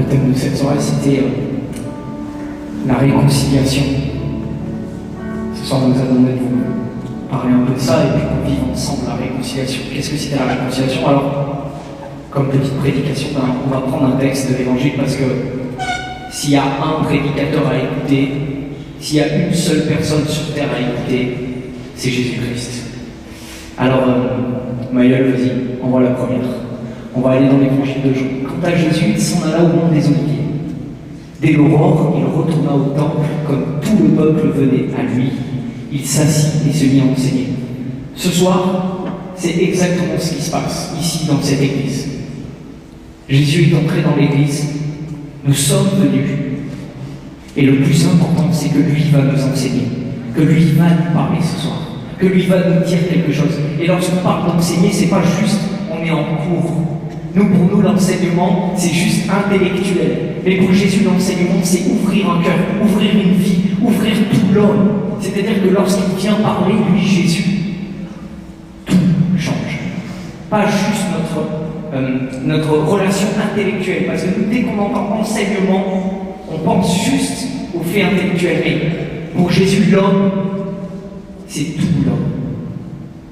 Le thème de cette soirée, c'était la réconciliation. Ce soir, nous allons vous parler un peu de ça et puis qu'on vive ensemble la réconciliation. Qu'est-ce que c'était la réconciliation? Alors, comme petite prédication, on va prendre un texte de l'Évangile parce que s'il y a un prédicateur à écouter, s'il y a une seule personne sur terre à écouter, c'est Jésus-Christ. Alors, Maëlle, vas-y, envoie la première. On va aller dans l'Évangile de Jean. Quant à Jésus, il s'en alla au mont des Oliviers. Dès l'aurore, il retourna au temple, comme tout le peuple venait à lui. Il s'assit et se mit à enseigner. Ce soir, c'est exactement ce qui se passe ici dans cette église. Jésus est entré dans l'église, nous sommes venus, et le plus important, c'est que lui va nous enseigner, que lui va nous parler ce soir, que lui va nous dire quelque chose. Et lorsqu'on parle d'enseigner, c'est pas juste on est en cours. Pour nous, l'enseignement, c'est juste intellectuel. Mais pour Jésus, l'enseignement, c'est ouvrir un cœur, ouvrir une vie, ouvrir tout l'homme. C'est-à-dire que lorsqu'il vient parler, lui, Jésus, tout change. Pas juste notre relation intellectuelle. Parce que nous, dès qu'on entend enseignement, on pense juste au fait intellectuel. Mais pour Jésus, l'homme, c'est tout l'homme.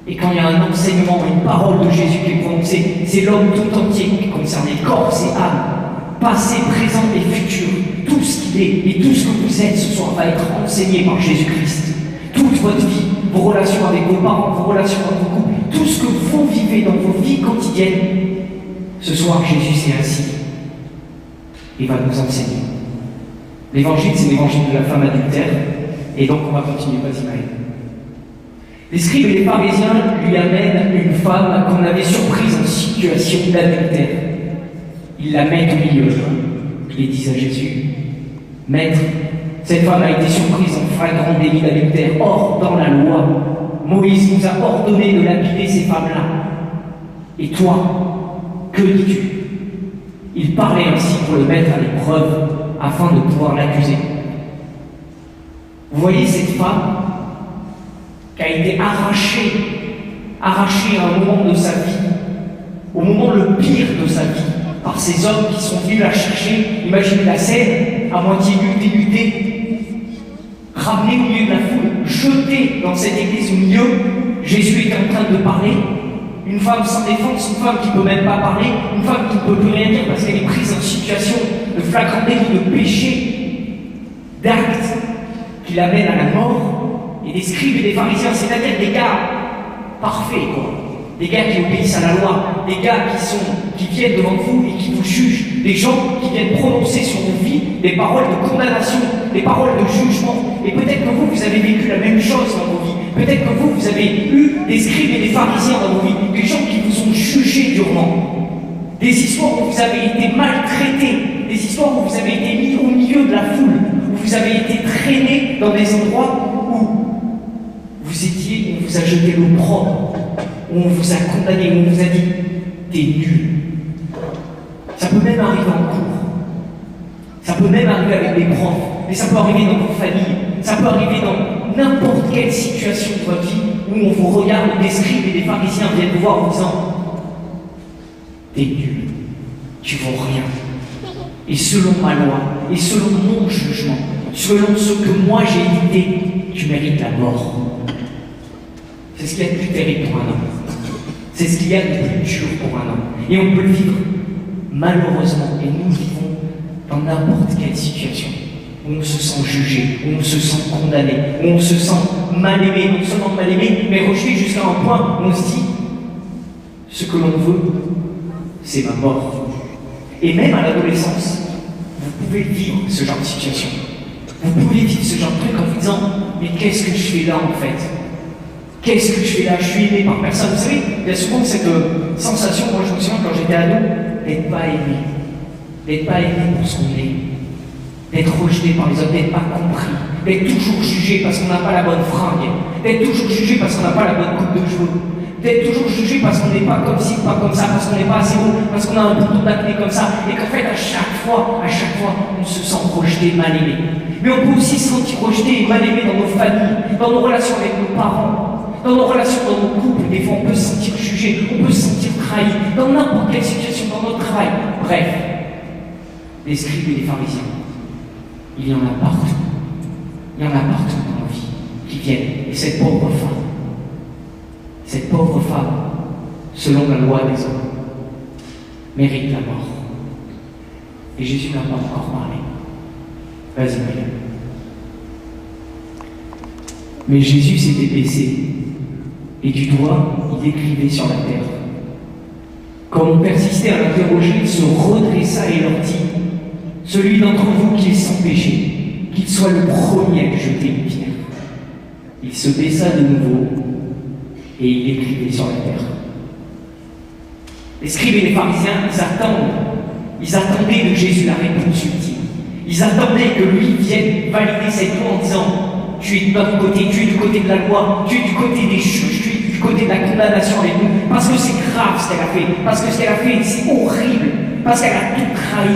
Et quand il y a un enseignement, une parole de Jésus qui est prononcée, c'est l'homme tout entier qui est concerné, corps et âme, passé, présent et futur. Tout ce qu'il est et tout ce que vous êtes ce soir va être enseigné par Jésus-Christ. Toute votre vie, vos relations avec vos parents, vos relations avec vos couples, tout ce que vous vivez dans vos vies quotidiennes, ce soir Jésus s'est assis et va nous enseigner. L'évangile, c'est l'évangile de la femme adultère, et donc on va continuer. Vas-y, Maëlle. Les scribes et les pharisiens lui amènent une femme qu'on avait surprise en situation d'adultère. Ils la mettent au milieu et disent à Jésus: Maître, cette femme a été surprise en flagrant délit d'adultère. Or, dans la loi, Moïse nous a ordonné de lapider ces femmes-là. Et toi, que dis-tu? Il parlait ainsi pour le mettre à l'épreuve afin de pouvoir l'accuser. Vous voyez cette femme qui a été arrachée à un moment de sa vie, au moment le pire de sa vie, par ces hommes qui sont venus la chercher. Imaginez la scène, à moitié nue, dénudée, ramenée au milieu de la foule, jetée dans cette église au milieu. Jésus était en train de parler. Une femme sans défense, une femme qui ne peut même pas parler, une femme qui ne peut plus rien dire parce qu'elle est prise en situation de flagrant délit, de péché, d'acte qui l'amène à la mort. Et des scribes et des pharisiens, c'est-à-dire des gars parfaits, quoi. Des gars qui obéissent à la loi, des gars qui viennent devant vous et qui vous jugent, des gens qui viennent prononcer sur vos vies des paroles de condamnation, des paroles de jugement. Et peut-être que vous avez vécu la même chose dans vos vies. Peut-être que vous avez eu des scribes et des pharisiens dans vos vies, des gens qui vous ont jugé durement. Des histoires où vous avez été maltraités, des histoires où vous avez été mis au milieu de la foule, où vous avez été traînés dans des endroits où on vous a jeté l'opprobre, où on vous a condamné, où on vous a dit « t'es nul ». Ça peut même arriver en cours, ça peut même arriver avec des profs, mais ça peut arriver dans vos familles, ça peut arriver dans n'importe quelle situation de votre vie où on vous regarde, où des scribes et des pharisiens viennent vous voir en disant « t'es nul, tu vaux rien ». Et selon ma loi, et selon mon jugement, selon ce que moi j'ai dicté, tu mérites la mort. C'est ce qu'il y a de plus terrible pour un homme. C'est ce qu'il y a de plus dur pour un homme. Et on peut le vivre, malheureusement, et nous vivons dans n'importe quelle situation où on se sent jugé, où on se sent condamné, où on se sent mal aimé, non seulement mal aimé, mais rejeté jusqu'à un point où on se dit ce que l'on veut, c'est ma mort. Et même à l'adolescence, vous pouvez vivre ce genre de situation. Vous pouvez vivre ce genre de truc en vous disant mais qu'est-ce que je fais là en fait? Qu'est-ce que je fais là? Je suis aimé par personne. Vous savez, il y a souvent cette sensation, moi je me souviens quand j'étais ado, d'être pas aimé. D'être pas aimé pour ce qu'on est. D'être rejeté par les autres, d'être pas compris. D'être toujours jugé parce qu'on n'a pas la bonne fringue. D'être toujours jugé parce qu'on n'a pas la bonne coupe de cheveux. D'être toujours jugé parce qu'on n'est pas comme ci, pas comme ça, parce qu'on n'est pas assez beau, parce qu'on a un bouton d'acné comme ça, et qu'en fait à chaque fois, on se sent rejeté, mal aimé. Mais on peut aussi se sentir rejeté et mal aimé dans nos familles, dans nos relations avec nos parents, dans nos relations, dans nos couples. Des fois on peut se sentir jugé, on peut se sentir trahi, dans n'importe quelle situation, dans notre travail. Bref, les scribes et les pharisiens. Il y en a partout. Il y en a partout dans nos vies qui viennent. Et cette pauvre femme, selon la loi des hommes, mérite la mort. Et Jésus n'a pas encore parlé. Vas-y, Maria. Mais Jésus s'était baissé, et du doigt, il écrivait sur la terre. Comme on persistait à l'interroger, il se redressa et leur dit: celui d'entre vous qui est sans péché, qu'il soit le premier à jeter une pierre. Il se baissa de nouveau, et il écrivait sur la terre. Les scribes et les pharisiens, ils attendaient de Jésus la réponse ultime. Ils attendaient que lui vienne valider cette loi en disant: tu es de notre côté, tu es du côté de la loi, tu es du côté des juges, tu es du côté de la condamnation avec nous, parce que c'est grave ce qu'elle a fait, parce que ce qu'elle a fait c'est horrible, parce qu'elle a tout trahi,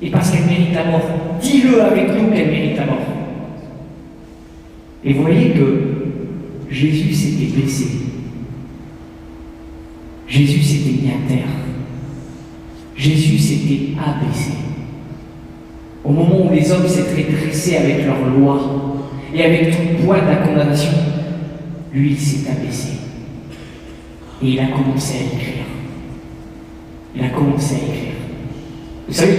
et parce qu'elle mérite la mort. Dis-le avec nous qu'elle mérite la mort. Et vous voyez que Jésus s'était baissé. Jésus s'était mis à terre. Jésus s'était abaissé. Au moment où les hommes s'étaient dressés avec leur loi et avec tout le poids de la condamnation, lui, il s'est abaissé. Et il a commencé à écrire. Il a commencé à écrire. Vous savez,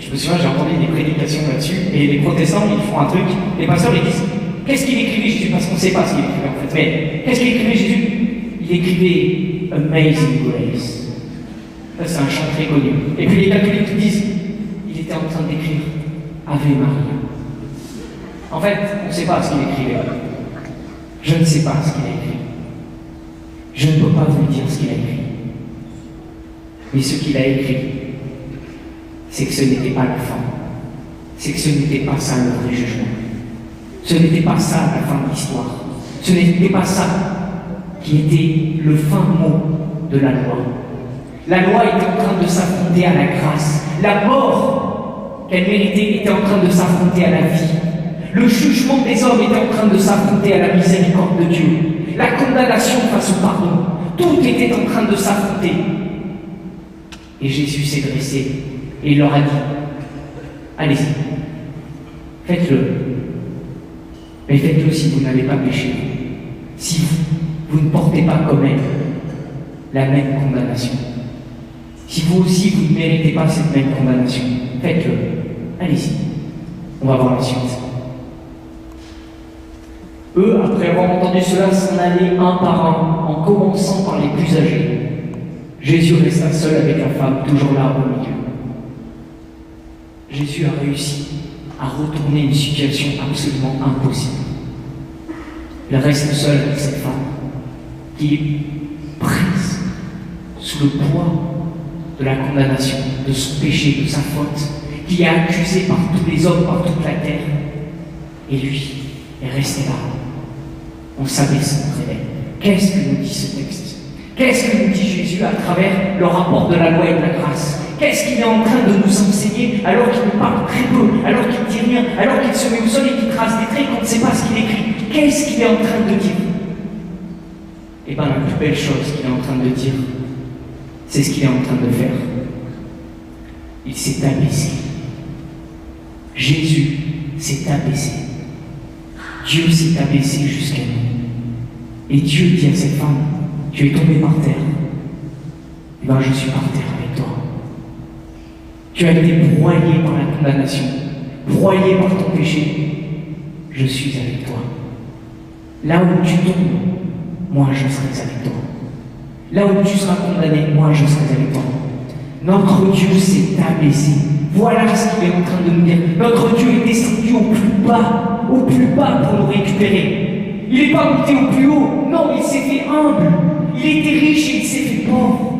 je me souviens, j'ai entendu des prédications là-dessus, et les protestants, ils font un truc, les pasteurs, ils disent: qu'est-ce qu'il écrivait Jésus? Parce qu'on ne sait pas ce qu'il écrivait en fait. Mais qu'est-ce qu'il écrivait Jésus? Il écrivait Amazing Grace. Ça, c'est un chant très connu. Et puis les catholiques disent: il était en train d'écrire Ave Maria. En fait, on ne sait pas ce qu'il écrivait. Je ne sais pas ce qu'il a écrit. Je ne peux pas vous dire ce qu'il a écrit. Mais ce qu'il a écrit, c'est que ce n'était pas la fin. C'est que ce n'était pas ça le vrai jugement. Ce n'était pas ça la fin de l'histoire. Ce n'était pas ça qui était le fin mot de la loi. La loi était en train de s'affronter à la grâce. La mort qu'elle méritait était en train de s'affronter à la vie. Le jugement des hommes était en train de s'affronter à la miséricorde de Dieu. La condamnation face au pardon. Tout était en train de s'affronter. Et Jésus s'est dressé et il leur a dit: allez-y, faites-le. Mais faites-le si vous n'avez pas péché. Si vous ne portez pas comme elle la même condamnation. Si vous aussi, vous ne méritez pas cette même condamnation, faites-le. Allez-y. On va voir la suite. Eux, après avoir entendu cela, s'en allaient un par un, en commençant par les plus âgés. Jésus resta seul avec la femme, toujours là au milieu. Jésus a réussi à retourner une situation absolument impossible. Il reste seul avec cette femme qui est prise sous le poids de la condamnation, de son péché, de sa faute, qui est accusé par tous les hommes, par toute la terre. Et lui est resté là. On s'abaisse contre elle. Qu'est-ce que nous dit ce texte? Qu'est-ce que nous dit Jésus à travers le rapport de la loi et de la grâce? Qu'est-ce qu'il est en train de nous enseigner alors qu'il nous parle très peu, alors qu'il ne dit rien, alors qu'il se met au sol et qu'il trace des traits qu'on ne sait pas ce qu'il écrit? Qu'est-ce qu'il est en train de dire? Eh bien, la plus belle chose qu'il est en train de dire, c'est ce qu'il est en train de faire. Il s'est abaissé. Jésus s'est abaissé. Dieu s'est abaissé jusqu'à nous. Et Dieu dit à cette femme: tu es tombée par terre. Eh bien, je suis par terre avec toi. Tu as été broyé par la condamnation, broyé par ton péché. Je suis avec toi. Là où tu tombes, moi je serai avec toi. Là où tu seras condamné, moi je serai avec toi. Notre Dieu s'est abaissé. Voilà ce qu'il est en train de nous dire. Notre Dieu est descendu au plus bas pour nous récupérer. Il n'est pas monté au plus haut. Non, il s'est fait humble. Il était riche et il s'est fait pauvre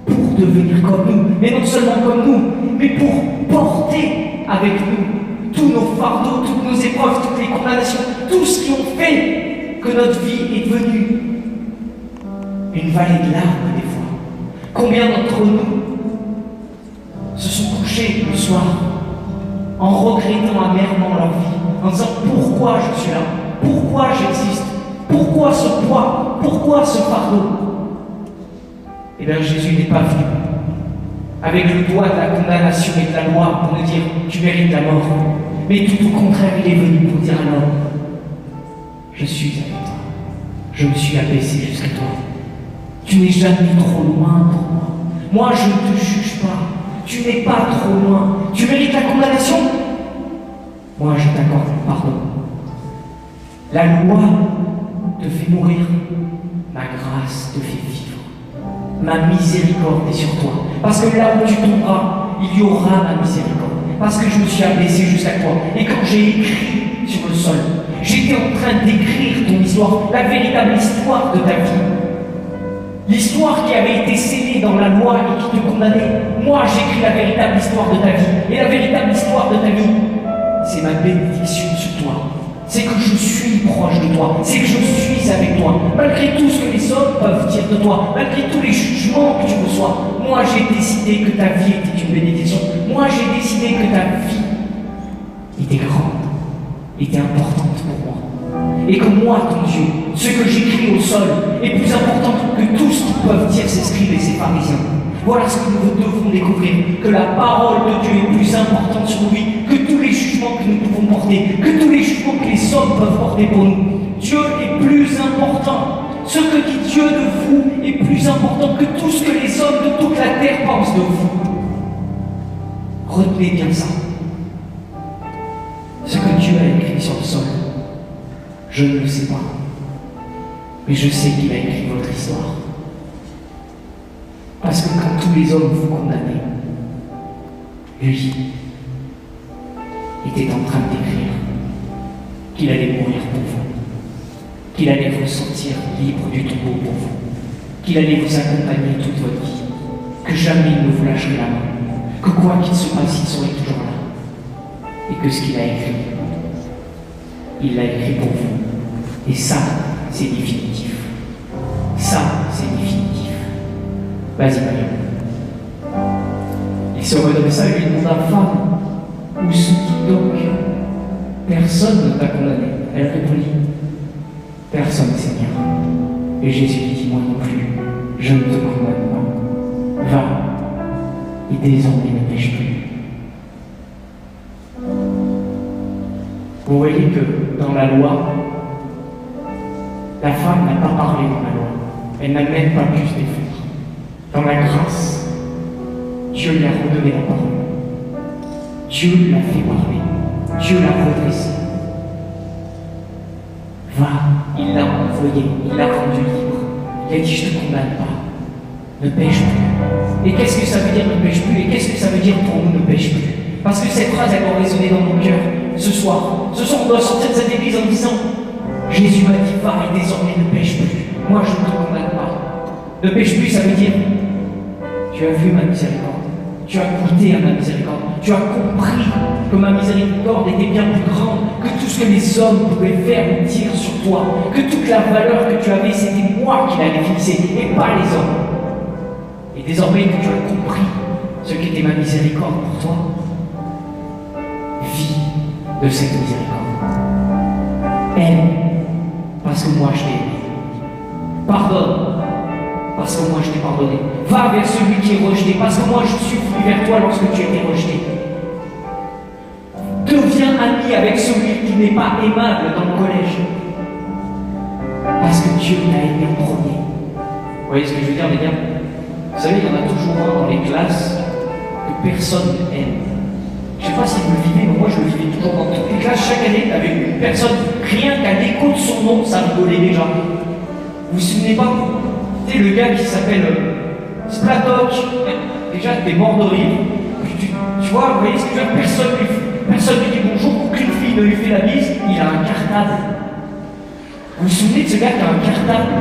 pour devenir comme nous. Mais non seulement comme nous, mais pour porter avec nous tous nos fardeaux, toutes nos épreuves, toutes les condamnations, tout ce qui ont fait que notre vie est devenue une vallée de larmes des fois. Combien d'entre nous se sont couchés le soir en regrettant amèrement leur vie, en disant: pourquoi je suis là? Pourquoi j'existe? Pourquoi ce poids? Pourquoi ce fardeau? Eh bien, Jésus n'est pas venu avec le doigt de la condamnation et de la loi pour nous dire tu mérites la mort. Mais tout au contraire, il est venu pour dire à l'homme, je suis avec toi, je me suis abaissé jusqu'à toi. Tu n'es jamais trop loin pour moi. Moi, je ne te juge pas. Tu n'es pas trop loin. Tu mérites la condamnation. Moi, je t'accorde le pardon. La loi te fait mourir. Ma grâce te fait vivre. Ma miséricorde est sur toi. Parce que là où tu tomberas, il y aura ma miséricorde. Parce que je me suis abaissé jusqu'à toi. Et quand j'ai écrit sur le sol, j'étais en train d'écrire ton histoire, la véritable histoire de ta vie. L'histoire qui avait été scellée dans la loi et qui te condamnait. Moi, j'écris la véritable histoire de ta vie. Et la véritable histoire de ta vie, c'est ma bénédiction sur toi. C'est que je suis proche de toi. C'est que je suis avec toi. Malgré tout ce que les hommes peuvent dire de toi, malgré tous les jugements que tu reçois, moi, j'ai décidé que ta vie était une bénédiction. Moi, j'ai décidé que ta vie était grande, était importante pour moi. Et que moi, ton Dieu, ce que j'écris au sol est plus important que tout ce qu'ils peuvent dire ces scribes et ces pharisiens. Voilà ce que nous devons découvrir, que la parole de Dieu est plus importante sur lui que tous les jugements que nous pouvons porter, que tous les jugements que les hommes peuvent porter pour nous. Dieu est plus important. Ce que dit Dieu de vous est plus important que tout ce que les hommes de toute la terre pensent de vous. Retenez bien ça. Ce que Dieu a écrit sur le sol, je ne le sais pas, mais je sais qu'il a écrit votre histoire. Parce que quand tous les hommes vous condamnaient, lui était en train d'écrire qu'il allait mourir pour vous, qu'il allait vous sortir libre du tombeau pour vous, qu'il allait vous accompagner toute votre vie, que jamais il ne vous lâcherait la main, que quoi qu'il se passe, il serait toujours là, et que ce qu'il a écrit, il l'a écrit pour vous. Et ça, c'est définitif. Ça, c'est définitif. Vas-y, Marie. Il se redressa et lui demanda, femme, où sont-ils donc? Personne ne t'a condamné. Elle répondit, personne, Seigneur. Et Jésus lui dit, moi non plus, je ne te condamne pas. Va, et désormais ne pêche plus. Vous voyez que dans la loi, la femme n'a pas parlé dans la loi. Elle n'a même pas pu se défendre. Dans la grâce, Dieu lui a redonné la parole. Dieu l'a fait parler. Dieu l'a redressé. Va, il l'a envoyé, il l'a rendu libre. Il a dit, je ne te condamne pas. Ne pêche plus. Et qu'est-ce que ça veut dire ne pêche plus? Et qu'est-ce que ça veut dire pour nous ne pêche plus? Parce que cette phrase, elle doit résonner dans nos cœurs ce soir. Ce soir, on doit sortir de cette église en disant, Jésus m'a dit, va et désormais ne pêche plus. Moi, je ne te condamne pas. Ne pêche plus, ça veut dire, tu as vu ma miséricorde. Tu as goûté à ma miséricorde. Tu as compris que ma miséricorde était bien plus grande que tout ce que les hommes pouvaient faire ou dire sur toi. Que toute la valeur que tu avais, c'était moi qui l'avais fixée et pas les hommes. Et désormais que tu as compris ce qu'était ma miséricorde pour toi, vis de cette miséricorde. Aime, parce que moi je t'ai aimé. Pardonne, parce que moi je t'ai pardonné. Va vers celui qui est rejeté, parce que moi je suis venu vers toi lorsque tu étais rejeté. Deviens ami avec celui qui n'est pas aimable dans le collège. Parce que Dieu l'a aimé en premier. Vous voyez ce que je veux dire, les gars? Vous savez, il y en a toujours un dans les classes que personne n'aime. Je ne sais pas si vous le vivez, mais moi je le vivais toujours dans toutes les classes. Chaque année, avec une personne, rien qu'à l'écho de son nom, ça rigolait déjà. Vous vous souvenez pas? Tu sais, le gars qui s'appelle Splatoc, déjà t'es mort de rire. Tu vois, vous voyez ce que je veux dire? Personne lui dit bonjour, aucune fille ne lui fait la bise, il a un cartable. Vous vous souvenez de ce gars qui a un cartable?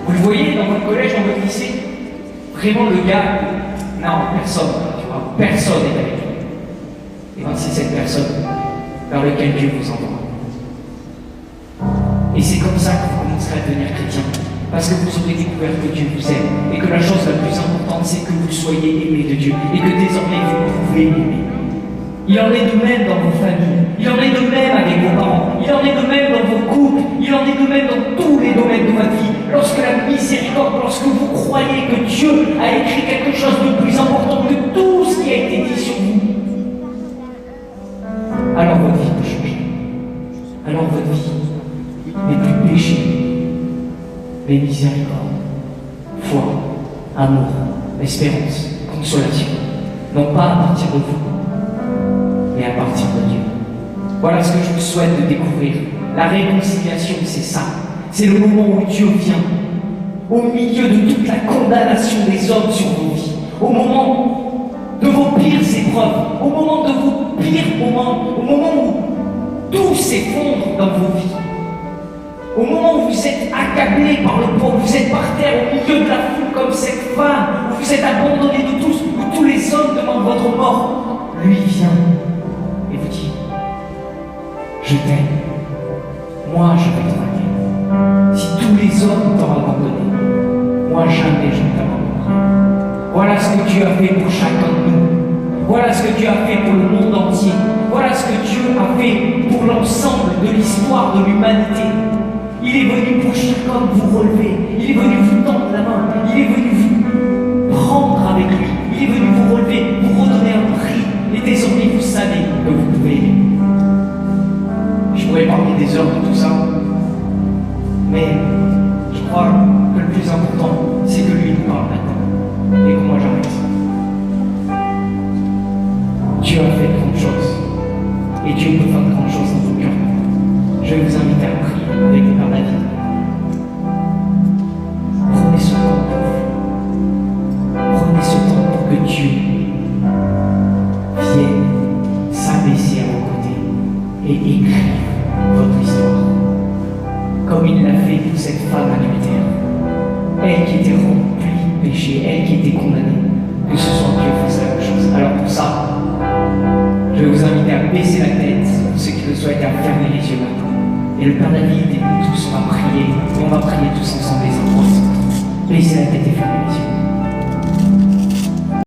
Vous le voyez dans votre collège, dans votre lycée? Vraiment le gars, non, personne, tu vois, personne n'est avec lui. Et bien c'est cette personne vers laquelle Dieu vous envoie. Et c'est comme ça que vous commencerez à devenir chrétien. Parce que vous aurez découvert que Dieu vous aime. Et que la chose la plus importante, c'est que vous soyez aimé de Dieu. Et que désormais vous pouvez aimer. Il en est de même dans vos familles. Il en est de même avec vos parents. Il en est de même dans vos couples. Il en est de même dans tous les domaines de votre vie. Lorsque la miséricorde, lorsque vous croyez que Dieu a écrit quelque chose de plus important mais miséricorde, foi, amour, espérance, consolation, non pas à partir de vous, mais à partir de Dieu. Voilà ce que je vous souhaite de découvrir. La réconciliation, c'est ça. C'est le moment où Dieu vient, au milieu de toute la condamnation des hommes sur vos vies, au moment de vos pires épreuves, au moment de vos pires moments, au moment où tout s'effondre dans vos vies, au moment où vous êtes accablés par le poids, où vous êtes par terre au milieu de la foule comme cette femme, où vous êtes abandonnés de tous, où tous les hommes demandent votre mort, lui vient et vous dit: je t'aime, moi je vais te draguer. Si tous les hommes t'ont abandonné, moi jamais je ne t'abandonnerai. Voilà ce que Dieu a fait pour chacun de nous. Voilà ce que Dieu a fait pour le monde entier. Voilà ce que Dieu a fait pour l'ensemble de l'histoire de l'humanité. Il est venu pour chacun vous relever. Il est venu vous tendre la main. Il est venu vous prendre avec lui. Il est venu vous relever, vous redonner un prix. Et désormais, vous savez que vous pouvez aimer. Je pourrais parler des heures de tout ça, mais je crois que le plus important, c'est que lui nous parle maintenant. Et que moi j'arrête. Dieu a fait de grandes choses. Et Dieu peut faire de grandes choses dans vos cœurs. Je vais vous inviter à prier avec le Père David. Prenez ce temps pour vous. Prenez ce temps pour que Dieu vienne s'abaisser à vos côtés et écrive votre histoire. Comme il l'a fait pour cette femme adultère. Elle qui était remplie de péché, elle qui était condamnée. Que ce soit Dieu fasse la même chose. Alors pour ça, je vais vous inviter à baisser la tête, pour ceux qui le souhaitent, à fermer les yeux maintenant. Et le Père David et nous tous, on va prier. Et on va prier tous ensemble les uns pour les autres. Baissez la tête et fermez les yeux.